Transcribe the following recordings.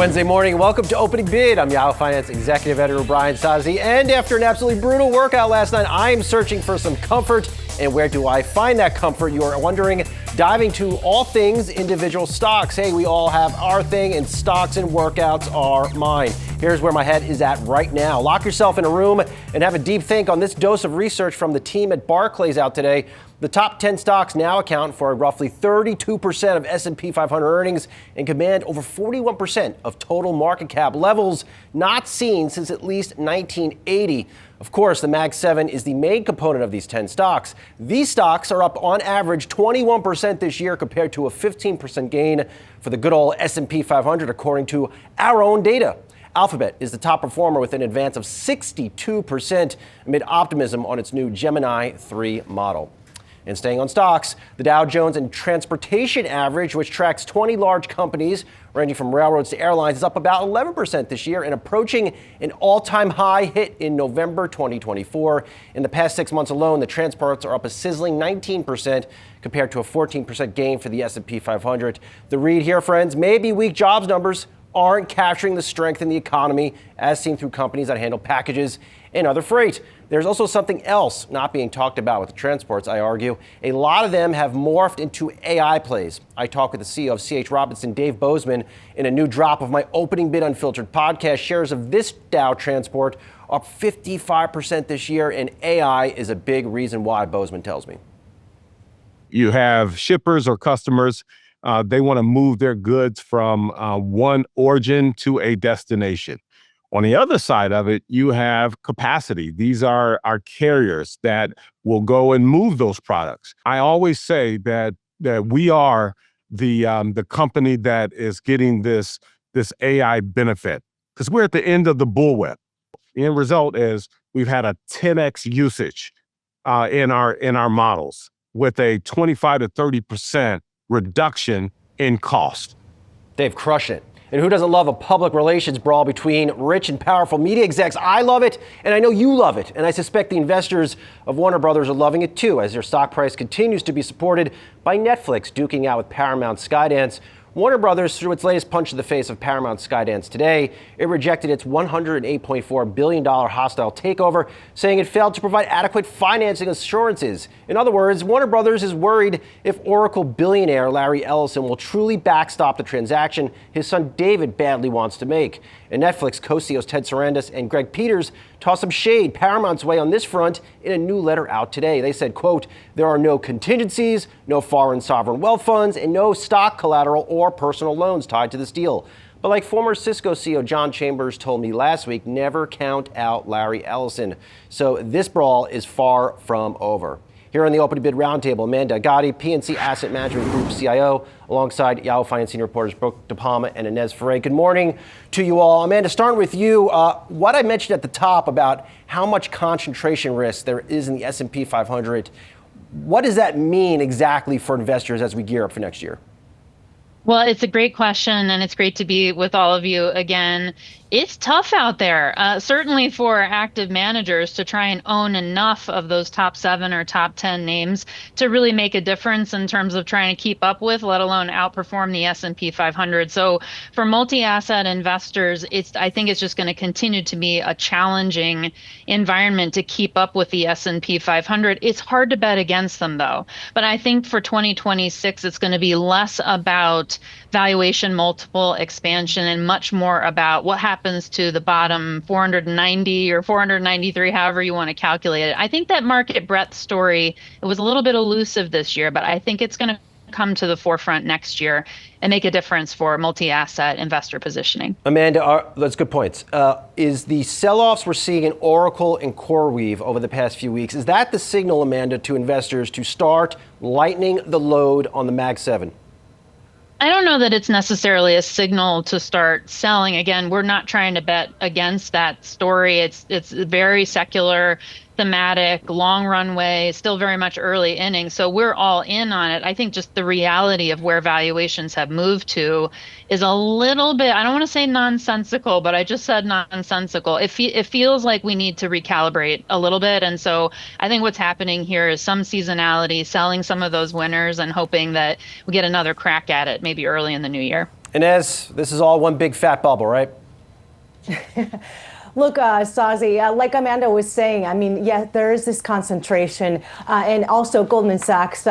Wednesday morning. Welcome to Opening Bid. I'm Yahoo Finance Executive Editor Brian Sozzi. And after an absolutely brutal workout last night, I'm searching for some comfort. And where do I find that comfort? You are wondering, diving to all things individual stocks. Hey, we all have our thing, and stocks and workouts are mine. Here's where my head is at right now. Lock yourself in a room and have a deep think on this dose of research from the team at Barclays out today. The top 10 stocks now account for roughly 32% of S&P 500 earnings and command over 41% of total market cap, levels not seen since at least 1980. Of course, the Mag 7 is the main component of these 10 stocks. These stocks are up on average 21% this year compared to a 15% gain for the good old S&P 500, according to our own data. Alphabet is the top performer with an advance of 62% amid optimism on its new Gemini 3 model. And staying on stocks, the Dow Jones and Transportation Average, which tracks 20 large companies ranging from railroads to airlines, is up about 11% this year and approaching an all-time high hit in November 2024. In the past 6 months alone, the transports are up a sizzling 19% compared to a 14% gain for the S&P 500. The read here, friends, maybe weak jobs numbers aren't capturing the strength in the economy as seen through companies that handle packages and other freight. There's also something else not being talked about with the transports, I argue. A lot of them have morphed into AI plays. I talked with the CEO of C.H. Robinson, Dave Bozeman, in a new drop of my Opening Bid Unfiltered podcast. Shares of this Dow transport up 55% this year, and AI is a big reason why, Bozeman tells me. You have shippers or customers. They want to move their goods from one origin to a destination. On the other side of it, you have capacity. These are our carriers that will go and move those products. I always say that we are the company that is getting this AI benefit because we're at the end of the bullwhip. The end result is we've had a 10x usage in our models with a 25 to 30% reduction in cost. Dave, crush it. And who doesn't love a public relations brawl between rich and powerful media execs? I love it, and I know you love it. And I suspect the investors of Warner Brothers are loving it too, as their stock price continues to be supported by Netflix duking out with Paramount Skydance. Warner Brothers threw its latest punch in the face of Paramount Skydance today. It rejected its $108.4 billion hostile takeover, saying it failed to provide adequate financing assurances. In other words, Warner Brothers is worried if Oracle billionaire Larry Ellison will truly backstop the transaction his son David badly wants to make. And Netflix co-CEOs Ted Sarandos and Greg Peters tossed some shade Paramount's way on this front in a new letter out today. They said, quote, "There are no contingencies, no foreign sovereign wealth funds, and no stock collateral or personal loans tied to this deal. But like former Cisco CEO John Chambers told me last week, never count out Larry Ellison." So this brawl is far from over. Here on the Opening Bid Roundtable, Amanda Agati, PNC Asset Management Group CIO, alongside Yahoo Finance senior reporters Brooke, DiPalma, and Ines Ferré. Good morning to you all. Amanda, starting with you, what I mentioned at the top about how much concentration risk there is in the S&P 500, what does that mean exactly for investors as we gear up for next year? Well, it's a great question, and it's great to be with all of you again. It's tough out there, certainly for active managers to try and own enough of those top 7 or top 10 names to really make a difference in terms of trying to keep up with, let alone outperform the S&P 500. So for multi-asset investors, I think it's just going to continue to be a challenging environment to keep up with the S&P 500. It's hard to bet against them, though. But I think for 2026, it's going to be less about valuation multiple expansion and much more about what happens to the bottom 490 or 493, however you want to calculate it. I think that market breadth story, it was a little bit elusive this year, but I think it's going to come to the forefront next year and make a difference for multi-asset investor positioning. Amanda, that's good points. Is the sell-offs we're seeing in Oracle and CoreWeave over the past few weeks, is that the signal, Amanda, to investors to start lightening the load on the Mag 7? I don't know that it's necessarily a signal to start selling. Again, we're not trying to bet against that story. It's very secular, thematic, long runway, still very much early innings. So we're all in on it. I think just the reality of where valuations have moved to is a little bit, I don't want to say nonsensical, but I just said nonsensical. It feels like we need to recalibrate a little bit. And so I think what's happening here is some seasonality, selling some of those winners and hoping that we get another crack at it maybe early in the new year. Ines, this is all one big fat bubble, right? Look, Sozzi, like Amanda was saying, I mean, yeah, there is this concentration. And also Goldman Sachs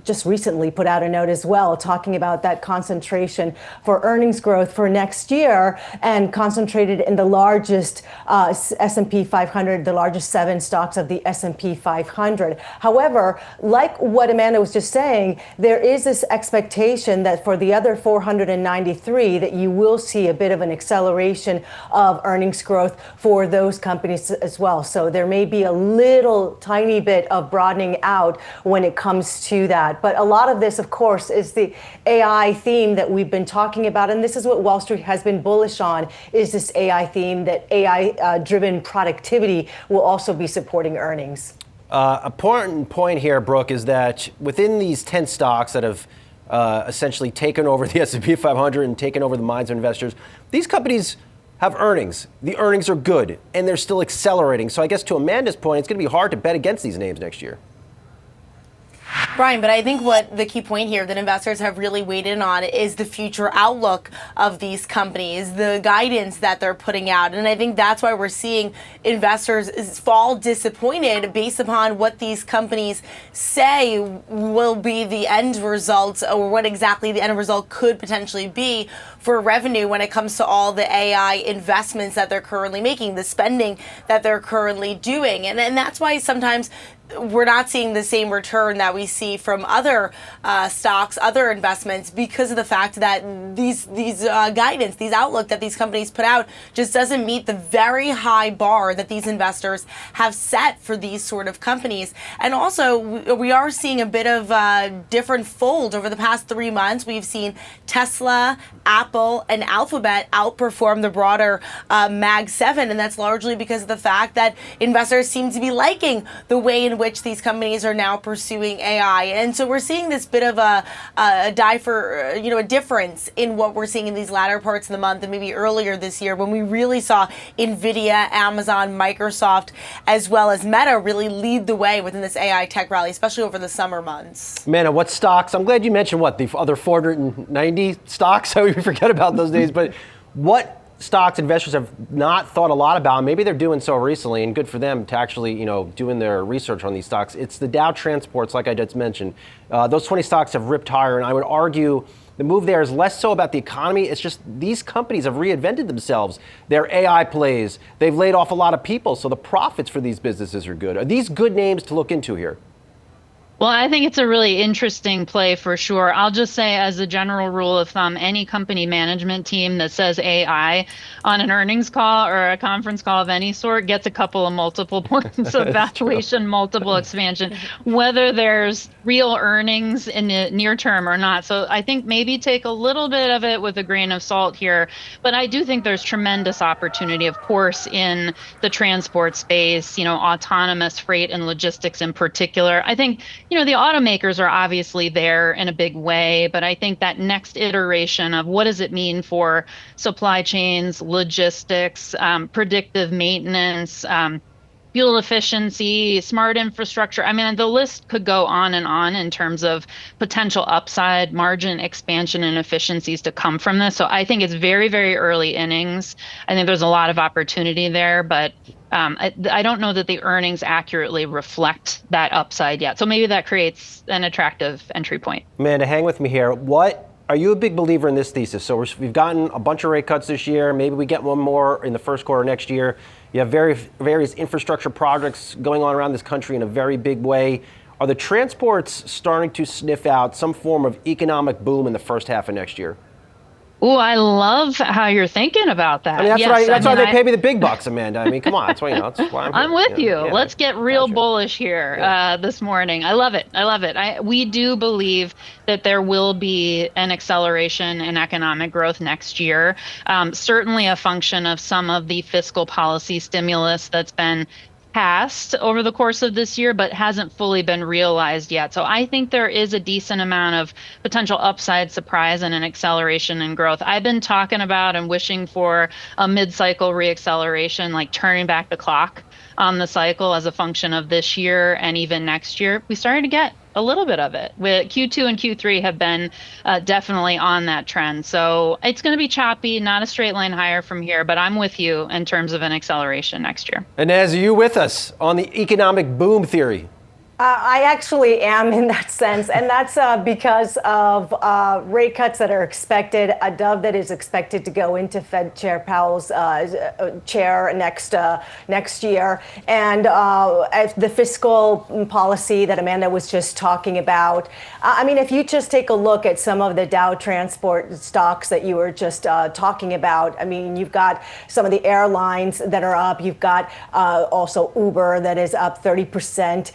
just recently put out a note as well, talking about that concentration for earnings growth for next year and concentrated in the largest S&P 500, the largest 7 stocks of the S&P 500. However, like what Amanda was just saying, there is this expectation that for the other 493, that you will see a bit of an acceleration of earnings growth for those companies as well. So there may be a little tiny bit of broadening out when it comes to that. But a lot of this, of course, is the AI theme that we've been talking about. And this is what Wall Street has been bullish on, is this AI theme that AI-driven productivity will also be supporting earnings. Important point here, Brooke, is that within these 10 stocks that have essentially taken over the S&P 500 and taken over the minds of investors, these companies have earnings. The earnings are good, and they're still accelerating. So I guess to Amanda's point, it's going to be hard to bet against these names next year. Brian, but I think what the key point here that investors have really weighed in on is the future outlook of these companies, the guidance that they're putting out. And I think that's why we're seeing investors fall disappointed based upon what these companies say will be the end results, or what exactly the end result could potentially be for revenue when it comes to all the AI investments that they're currently making, the spending that they're currently doing. And that's why sometimes we're not seeing the same return that we see from other stocks, other investments, because of the fact that these guidance, these outlook that these companies put out just doesn't meet the very high bar that these investors have set for these sort of companies. And also, we are seeing a bit of a different fold over the past 3 months. We've seen Tesla, Apple, and Alphabet outperform the broader Mag 7, and that's largely because of the fact that investors seem to be liking the way in which these companies are now pursuing AI. And so we're seeing this bit of a difference in what we're seeing in these latter parts of the month and maybe earlier this year, when we really saw Nvidia, Amazon, Microsoft, as well as Meta really lead the way within this AI tech rally, especially over the summer months. Amanda, what stocks? I'm glad you mentioned the other 490 stocks. We forget about those days. But what stocks investors have not thought a lot about, maybe they're doing so recently, and good for them to actually, doing their research on these stocks. It's the Dow Transports, like I just mentioned. Those 20 stocks have ripped higher, and I would argue the move there is less so about the economy. It's just these companies have reinvented themselves. They're AI plays. They've laid off a lot of people, so the profits for these businesses are good. Are these good names to look into here? Well, I think it's a really interesting play for sure. I'll just say, as a general rule of thumb, any company management team that says AI on an earnings call or a conference call of any sort gets a couple of multiple points of valuation, multiple expansion, whether there's real earnings in the near term or not. So I think maybe take a little bit of it with a grain of salt here. But I do think there's tremendous opportunity, of course, in the transport space, autonomous freight and logistics in particular. I think, the automakers are obviously there in a big way, but I think that next iteration of what does it mean for supply chains, logistics, predictive maintenance, fuel efficiency, smart infrastructure. I mean, the list could go on in terms of potential upside, margin expansion, and efficiencies to come from this. So I think it's very, very early innings. I think there's a lot of opportunity there, but I don't know that the earnings accurately reflect that upside yet. So maybe that creates an attractive entry point. Amanda, hang with me here. Are you a big believer in this thesis? So we've gotten a bunch of rate cuts this year. Maybe we get one more in the first quarter next year. You have various infrastructure projects going on around this country in a very big way. Are the transports starting to sniff out some form of economic boom in the first half of next year? Oh, I love how you're thinking about that. I mean, that's why they pay me the big bucks, Amanda. I mean, come on, that's why I'm with you. Yeah, let's get real bullish here this morning. I love it. We do believe that there will be an acceleration in economic growth next year. Certainly a function of some of the fiscal policy stimulus that's been passed over the course of this year, but hasn't fully been realized yet. So I think there is a decent amount of potential upside surprise and an acceleration in growth. I've been talking about and wishing for a mid-cycle reacceleration, like turning back the clock on the cycle as a function of this year and even next year. We started to get a little bit of it. With Q2 and Q3 have been definitely on that trend. So it's going to be choppy, not a straight line higher from here, but I'm with you in terms of an acceleration next year. Ines, are you with us on the economic boom theory? I actually am in that sense, and that's because of rate cuts that are expected, a dove that is expected to go into Fed Chair Powell's chair next year, and the fiscal policy that Amanda was just talking about. I mean, if you just take a look at some of the Dow transport stocks that you were just talking about, I mean, you've got some of the airlines that are up. You've got also Uber that is up 30%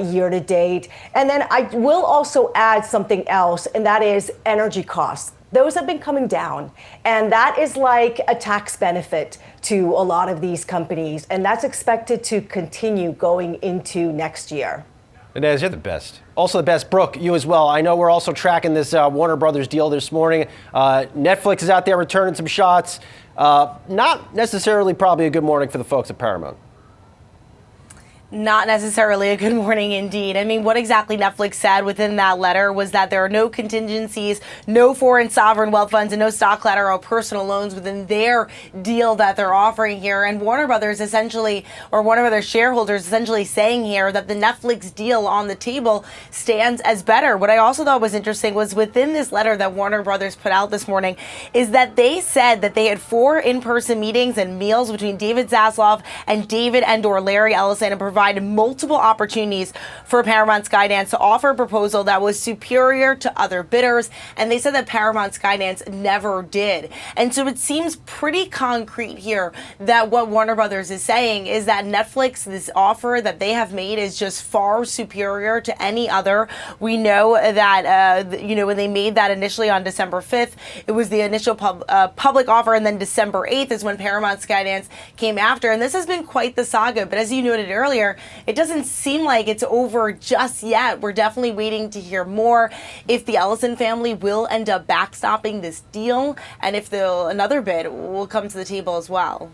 year to date. And then I will also add something else, and that is energy costs. Those have been coming down, and that is like a tax benefit to a lot of these companies, and that's expected to continue going into next year. Ines, you're the best. Also the best. Brooke, you as well. I know we're also tracking this Warner Brothers deal this morning. Netflix is out there returning some shots. Not necessarily probably a good morning for the folks at Paramount. Not necessarily a good morning indeed. I mean, what exactly Netflix said within that letter was that there are no contingencies, no foreign sovereign wealth funds, and no stock collateral personal loans within their deal that they're offering here. And Warner Brothers essentially, or Warner Brothers shareholders essentially saying here that the Netflix deal on the table stands as better. What I also thought was interesting was within this letter that Warner Brothers put out this morning is that they said that they had 4 in-person meetings and meals between David Zaslav and David and/or Larry Ellison and provided multiple opportunities for Paramount Skydance to offer a proposal that was superior to other bidders. And they said that Paramount Skydance never did. And so it seems pretty concrete here that what Warner Brothers is saying is that Netflix, this offer that they have made is just far superior to any other. We know that, when they made that initially on December 5th, it was the initial public offer, and then December 8th is when Paramount Skydance came after. And this has been quite the saga. But as you noted earlier, it doesn't seem like it's over just yet. We're definitely waiting to hear more if the Ellison family will end up backstopping this deal and if another bid will come to the table as well.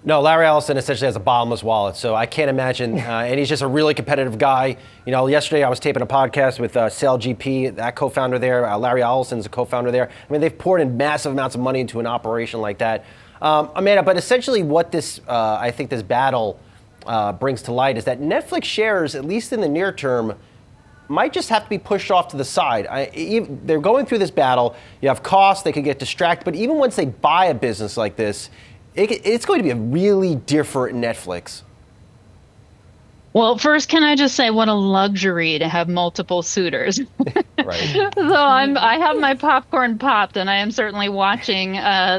No, Larry Ellison essentially has a bottomless wallet, so I can't imagine. And he's just a really competitive guy. You know, yesterday I was taping a podcast with Sale GP, that co-founder there. Larry Ellison's a co-founder there. I mean, they've poured in massive amounts of money into an operation like that. Amanda, but essentially what this, I think this battle brings to light is that Netflix shares, at least in the near term, might just have to be pushed off to the side. They're going through this battle. You have costs, they could get distracted, but even once they buy a business like this, it's going to be a really different Netflix. Well, first, can I just say what a luxury to have multiple suitors. Right. So I have my popcorn popped, and I am certainly watching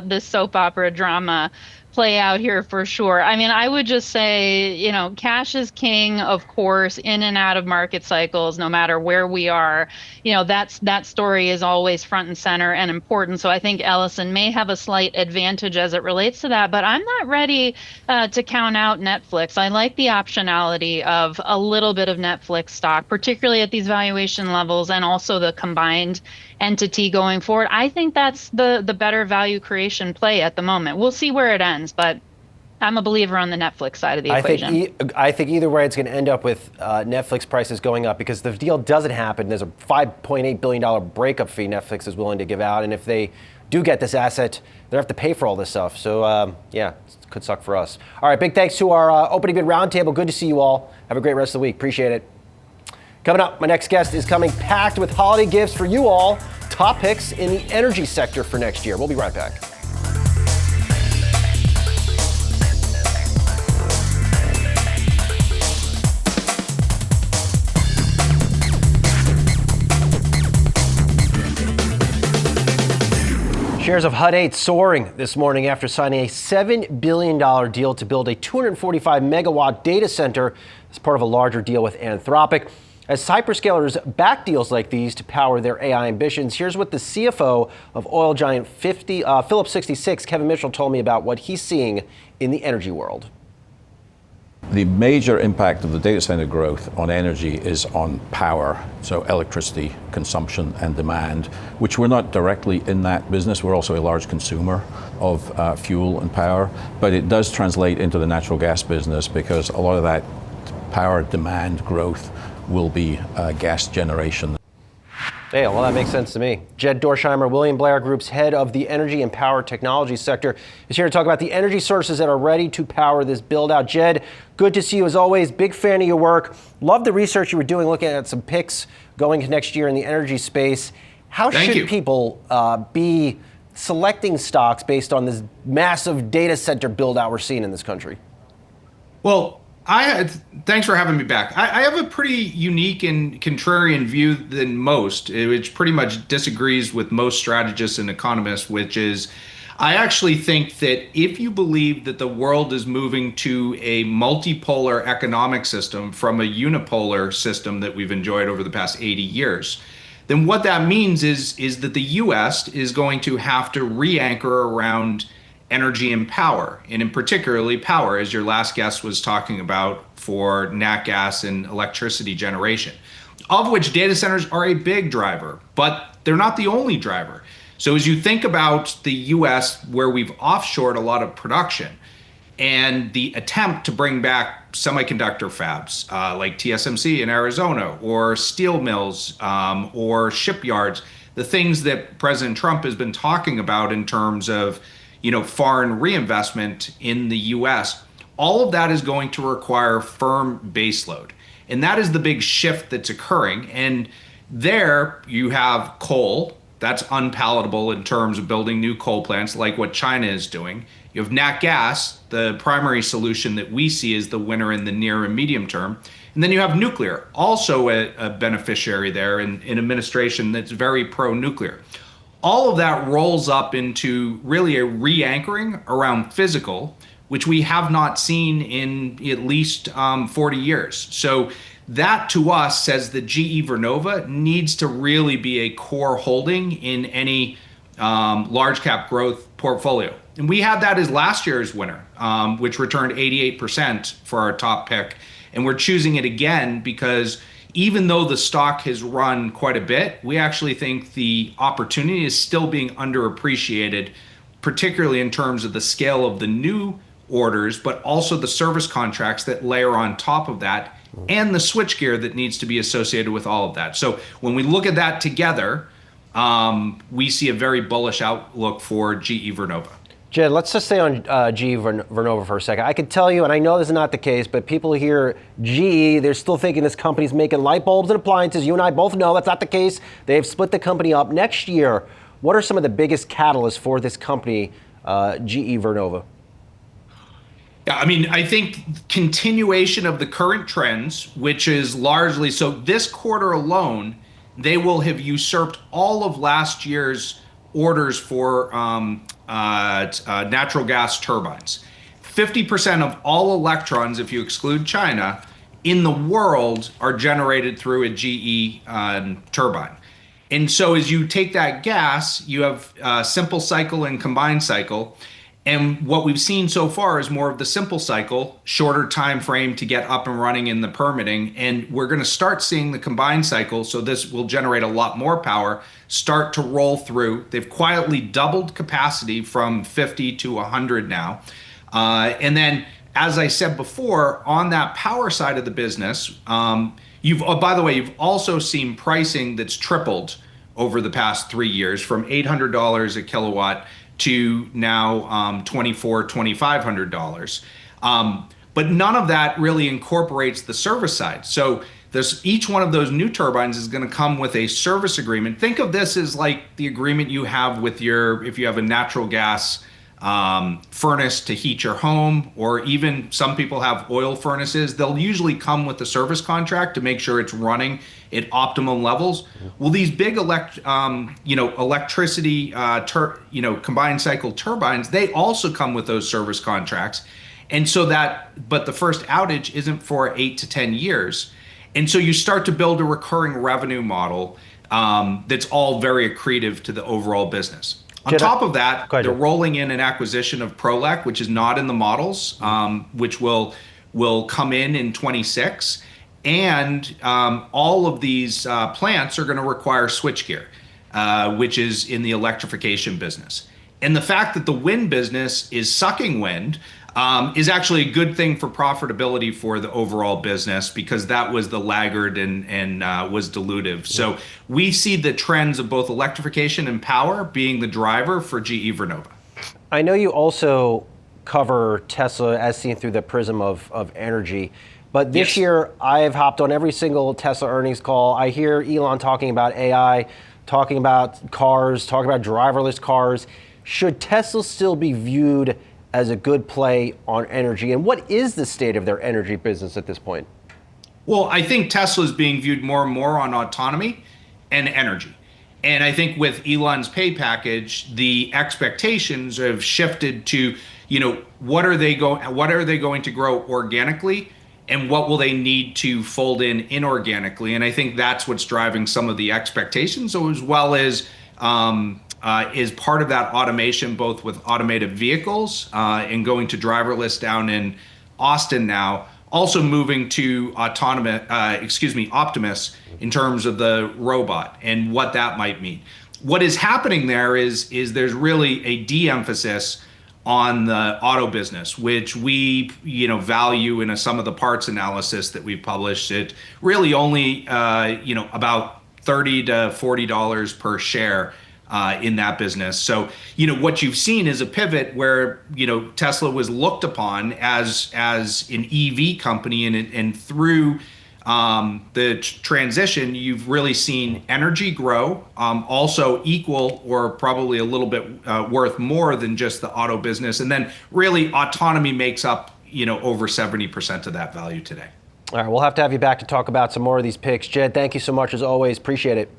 this soap opera drama play out here for sure. I mean, I would just say, cash is king, of course, in and out of market cycles, no matter where we are. That story is always front and center and important. So I think Ellison may have a slight advantage as it relates to that, but I'm not ready to count out Netflix. I like the optionality of a little bit of Netflix stock, particularly at these valuation levels, and also the combined entity going forward. I think that's the better value creation play at the moment. We'll see where it ends, but I'm a believer on the Netflix side of the equation. I think either way it's going to end up with Netflix prices going up, because if the deal doesn't happen, there's a $5.8 billion breakup fee Netflix is willing to give out. And if they do get this asset, they have to pay for all this stuff. So, it could suck for us. All right, big thanks to our opening bid roundtable. Good to see you all. Have a great rest of the week. Appreciate it. Coming up, my next guest is coming packed with holiday gifts for you all. Top picks in the energy sector for next year. We'll be right back. Shares of HUD 8 soaring this morning after signing a $7 billion deal to build a 245 megawatt data center as part of a larger deal with Anthropic. As hyperscalers back deals like these to power their AI ambitions, here's what the CFO of oil giant Phillips 66, Kevin Mitchell, told me about what he's seeing in the energy world. The major impact of the data center growth on energy is on power, so electricity consumption and demand, which we're not directly in that business. We're also a large consumer of fuel and power, but it does translate into the natural gas business because a lot of that power demand growth will be gas generation. Yeah, well, that makes sense to me. Jed Dorsheimer, William Blair Group's head of the energy and power technology sector, is here to talk about the energy sources that are ready to power this build out. Jed, good to see you as always. Big fan of your work. Love the research you were doing, looking at some picks going into next year in the energy space. How should people be selecting stocks based on this massive data center build out we're seeing in this country? Well, thanks for having me back. I have a pretty unique and contrarian view than most, which pretty much disagrees with most strategists and economists, which is I actually think that if you believe that the world is moving to a multipolar economic system from a unipolar system that we've enjoyed over the past 80 years, then what that means is that the US is going to have to re-anchor around energy and power, and in particularly power, as your last guest was talking about, for nat gas and electricity generation, of which data centers are a big driver, but they're not the only driver. So as you think about the US, where we've offshored a lot of production, and the attempt to bring back semiconductor fabs like TSMC in Arizona, or steel mills, or shipyards, the things that President Trump has been talking about in terms of foreign reinvestment in the US, all of that is going to require firm baseload. And that is the big shift that's occurring. And there you have coal, that's unpalatable in terms of building new coal plants like what China is doing. You have nat gas, the primary solution that we see as the winner in the near and medium term. And then you have nuclear, also a beneficiary there in an administration that's very pro-nuclear. All of that rolls up into really a re-anchoring around physical, which we have not seen in at least 40 years. So that to us says that GE Vernova needs to really be a core holding in any large cap growth portfolio. And we had that as last year's winner, which returned 88% for our top pick. And we're choosing it again because even though the stock has run quite a bit, we actually think the opportunity is still being underappreciated, particularly in terms of the scale of the new orders, but also the service contracts that layer on top of that and the switchgear that needs to be associated with all of that. So when we look at that together, we see a very bullish outlook for GE Vernova. Jed, let's just stay on GE Vernova for a second. I can tell you, and I know this is not the case, but people hear GE, they're still thinking this company's making light bulbs and appliances. You and I both know that's not the case. They've split the company up. Next year, what are some of the biggest catalysts for this company, GE Vernova? Yeah, I mean, I think continuation of the current trends, which is largely, so this quarter alone, they will have usurped all of last year's orders for natural gas turbines. 50% of all electrons, if you exclude China, in the world are generated through a GE turbine. And so as you take that gas, you have simple cycle and combined cycle. And what we've seen so far is more of the simple cycle, shorter time frame to get up and running in the permitting. And we're going to start seeing the combined cycle, so this will generate a lot more power, start to roll through. They've quietly doubled capacity from 50 to 100 now. And then, as I said before, on that power side of the business, by the way, you've also seen pricing that's tripled over the past 3 years, from $800 a kilowatt to now $2,400, $2,500. But none of that really incorporates the service side. So each one of those new turbines is going to come with a service agreement. Think of this as like the agreement you have with if you have a natural gas furnace to heat your home, or even some people have oil furnaces. They'll usually come with a service contract to make sure it's running at optimum levels. Well, these big electricity, combined cycle turbines, they also come with those service contracts. And so but the first outage isn't for 8 to 10 years. And so you start to build a recurring revenue model that's all very accretive to the overall business. On top of that, they're rolling in an acquisition of Prolec, which is not in the models, which will come in 26. And all of these plants are going to require switchgear, which is in the electrification business. And the fact that the wind business is sucking wind is actually a good thing for profitability for the overall business because that was the laggard and was dilutive. So we see the trends of both electrification and power being the driver for GE Vernova. I know you also cover Tesla as seen through the prism of energy. But this year, I've hopped on every single Tesla earnings call. I hear Elon talking about AI, talking about cars, talking about driverless cars. Should Tesla still be viewed as a good play on energy? And what is the state of their energy business at this point? Well, I think Tesla is being viewed more and more on autonomy and energy. And I think with Elon's pay package, the expectations have shifted to, what are they going to grow organically? And what will they need to fold in inorganically? And I think that's what's driving some of the expectations, as well as is part of that automation, both with automated vehicles and going to driverless down in Austin now, also moving to Optimus in terms of the robot and what that might mean. What is happening there is there's really a de-emphasis on the auto business, which we value in a sum of the parts analysis that we've published. It really only about $30 to $40 per share in that business. So what you've seen is a pivot where Tesla was looked upon as an EV company, and through the transition, you've really seen energy grow, also equal or probably a little bit worth more than just the auto business. And then really autonomy makes up, over 70% of that value today. All right, we'll have to have you back to talk about some more of these picks. Jed, thank you so much as always. Appreciate it.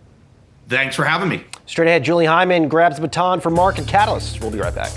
Thanks for having me. Straight ahead, Julie Hyman grabs the baton for Market Catalyst. We'll be right back.